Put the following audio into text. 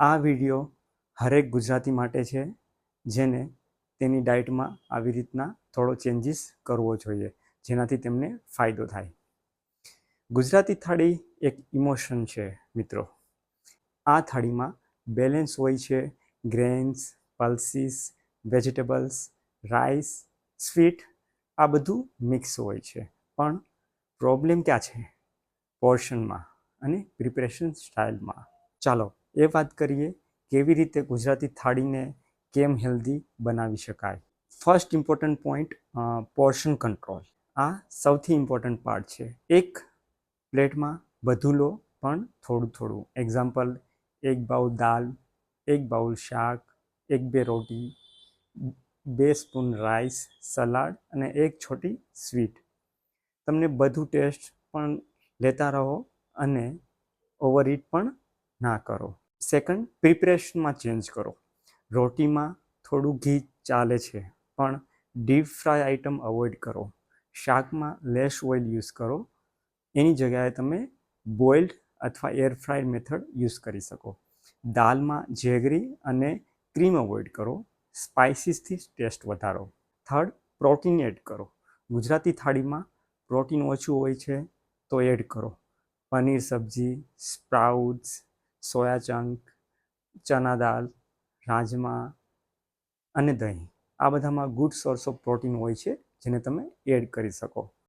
આ વિડીયો હરેક ગુજરાતી માટે છે જેને તેની ડાયટમાં આવી રીતના થોડો ચેન્જીસ કરવો જોઈએ જેનાથી તેમને ફાયદો થાય. ગુજરાતી થાળી એક ઇમોશન છે મિત્રો. આ થાળીમાં બેલેન્સ હોય છે. Grains, pulses, vegetables, rice, sweet આ બધું મિક્સ હોય છે. પણ પ્રોબ્લેમ ક્યાં છે? પોર્શનમાં અને પ્રિપરેશન સ્ટાઇલમાં. ચાલો એ વાત કરીએ કેવી રીતે ગુજરાતી થાળીને કેમ હેલ્ધી બનાવી શકાય. First important point portion control. આ સૌથી ઇમ્પોર્ટન્ટ પાર્ટ છે. એક પ્લેટમાં બધું લો પણ થોડું થોડું. એક્ઝામ્પલ, એક બાઉલ દાલ, એક બાઉલ શાક, એક બે રોટી, 2 સ્પૂન રાઈસ, સલાડ અને એક છોટી સ્વીટ. તમને બધું ટેસ્ટ પણ લેતા રહો અને ઓવર ઇટ પણ ના કરો. સેકન્ડ, પ્રિપરેશનમાં ચેન્જ કરો. રોટીમાં થોડું ઘી ચાલે છે પણ ડીપ ફ્રાય આઇટમ અવોઇડ કરો. શાકમાં લેસ ઓઇલ યુઝ કરો. એની જગ્યાએ તમે બોઇલ્ડ અથવા એર ફ્રાયડ મેથડ યુઝ કરી શકો. દાલમાં જેગરી અને ક્રીમ અવોઇડ કરો. સ્પાઇસીસથી ટેસ્ટ વધારો. થર્ડ, પ્રોટીન એડ કરો. ગુજરાતી થાળીમાં પ્રોટીન ઓછું હોય છે તો એડ કરો. પનીર સબ્જી, સ્પ્રાઉટ્સ, સોયા ચંક, ચના દાળ, રાજમા અને દહીં આ બધામાં ગુડ સોર્સ ઓફ પ્રોટીન હોય છે જેને તમે એડ કરી શકો.